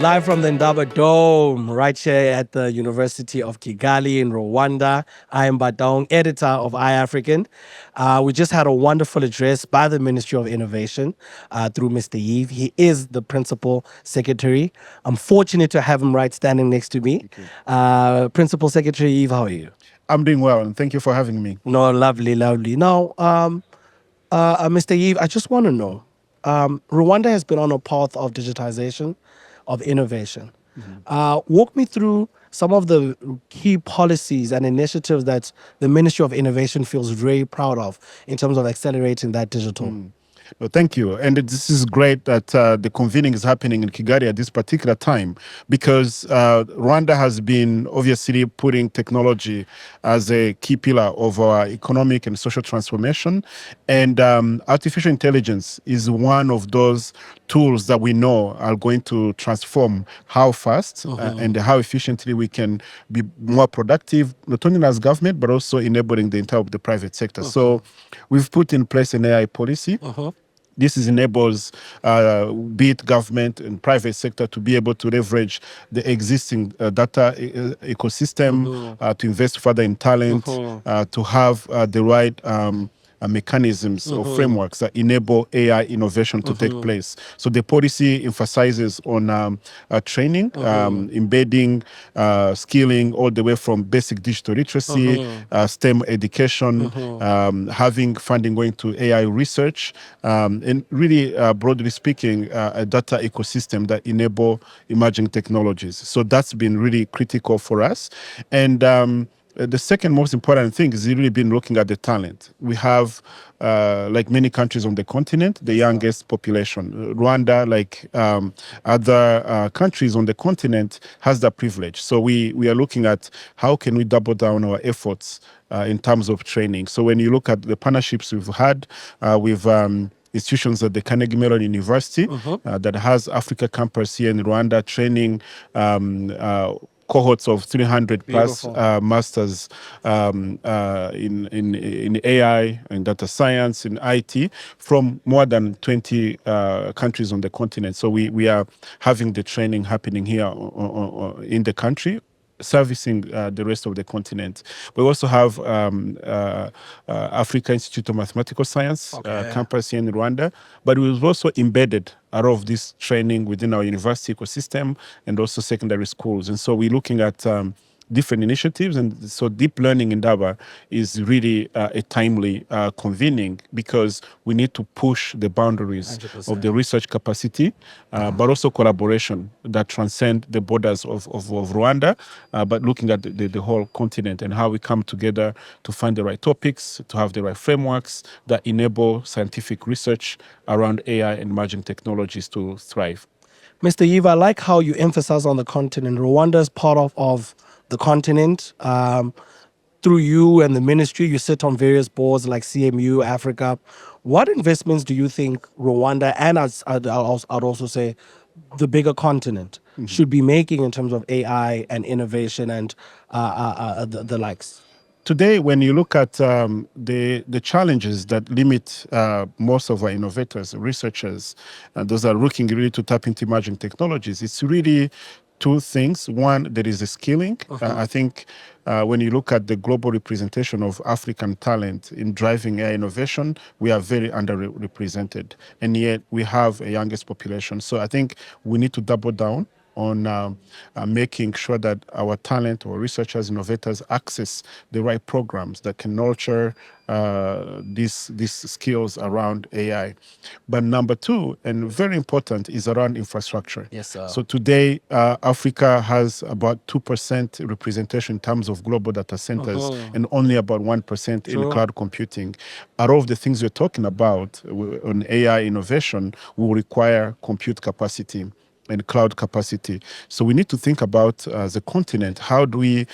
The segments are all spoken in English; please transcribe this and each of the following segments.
Live from the Ndaba Dome, right here at the University of Kigali in Rwanda. I am Badong, editor of iAfrican. We just had a wonderful address by the Ministry of Innovation through Mr. Yves. He is the principal secretary. I'm fortunate to have him right standing next to me. Principal Secretary Yves, how are you? I'm doing well, and thank you for having me. No, lovely, lovely. Now, Mr. Yves, I just want to know, Rwanda has been on a path of digitization, of innovation. Walk me through some of the key policies and initiatives that the Ministry of Innovation feels very proud of in terms of accelerating that digital. Well, thank you. And this is great that the convening is happening in Kigali at this particular time because Rwanda has been obviously putting technology as a key pillar of our economic and social transformation. And artificial intelligence is one of those tools that we know are going to transform how fast and how efficiently we can be more productive, not only as government, but also enabling the entire of the private sector. So we've put in place an AI policy. This enables be it government and private sector to be able to leverage the existing data ecosystem, to invest further in talent, to have the right mechanisms or frameworks that enable AI innovation to take place. So the policy emphasizes on training, embedding, skilling all the way from basic digital literacy, STEM education, having funding going to AI research, and really, broadly speaking, a data ecosystem that enable emerging technologies. So that's been really critical for us. And the second most important thing is really been looking at the talent. We have, like many countries on the continent, the youngest population. Rwanda, like other countries on the continent, has that privilege. So we are looking at how can we double down our efforts in terms of training. So when you look at the partnerships we've had with institutions at the Carnegie Mellon University that has Africa campus here in Rwanda, training cohorts of 300 plus masters in AI, in data science, in IT from more than 20 countries on the continent. So we are having the training happening here in the country, servicing the rest of the continent. We also have Africa Institute of Mathematical Science campus here in Rwanda, but we've also embedded a lot of this training within our university ecosystem and also secondary schools. And so we're looking at different initiatives, and so deep learning in Daba is really a timely convening because we need to push the boundaries 100%. of the research capacity, but also collaboration that transcend the borders of Rwanda, but looking at the whole continent and how we come together to find the right topics, to have the right frameworks that enable scientific research around AI and emerging technologies to thrive. Mr. Yves, I like how you emphasize on the continent. Rwanda is part of the continent. Through you and the ministry, you sit on various boards like CMU, Africa. What investments do you think Rwanda and I'd also say the bigger continent should be making in terms of AI and innovation and the likes? Today, when you look at the challenges that limit most of our innovators, researchers, those are looking really to tap into emerging technologies, it's really two things. One, there is the skilling. I think when you look at the global representation of African talent in driving AI innovation, we are very underrepresented. And yet we have a youngest population. So I think we need to double down on making sure that our talent or researchers, innovators access the right programs that can nurture these skills around AI. But number two, and very important, is around infrastructure. Yes, sir. So today, Africa has about 2% representation in terms of global data centers and only about 1% in cloud computing. A lot of the things we're talking about on AI innovation will require compute capacity and cloud capacity. So we need to think about as a continent, how do we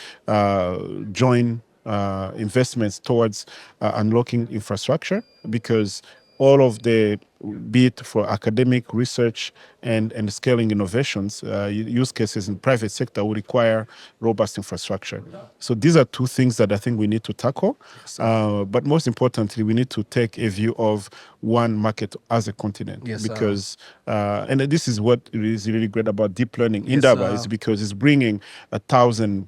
join investments towards unlocking infrastructure? Because all of the, be it for academic research and scaling innovations, use cases in private sector will require robust infrastructure. So these are two things that I think we need to tackle. But most importantly, we need to take a view of one market as a continent. Yes, sir. Because, and this is what is really great about deep learning in Yes, Indaba, sir. is because it's bringing 1,000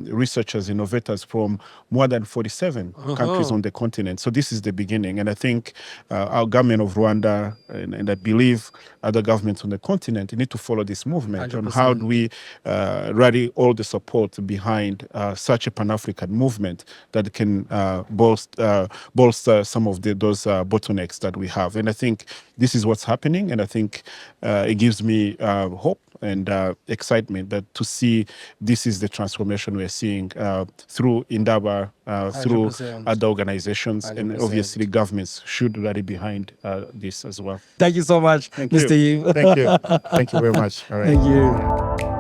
researchers, innovators from more than 47 countries on the continent. So this is the beginning. And I think our government of Rwanda, and I believe other governments on the continent, need to follow this movement on how do we rally all the support behind such a Pan-African movement that can bolster some of those bottlenecks that we have. And I think this is what's happening. And I think it gives me hope and excitement that to see this is the transformation we're seeing through Indaba, through 100%. other organizations, and 100%. obviously governments should rally behind this as well. Thank you so much, Thank Mr. you. Yves. Thank you. Thank you very much. All right. Thank you.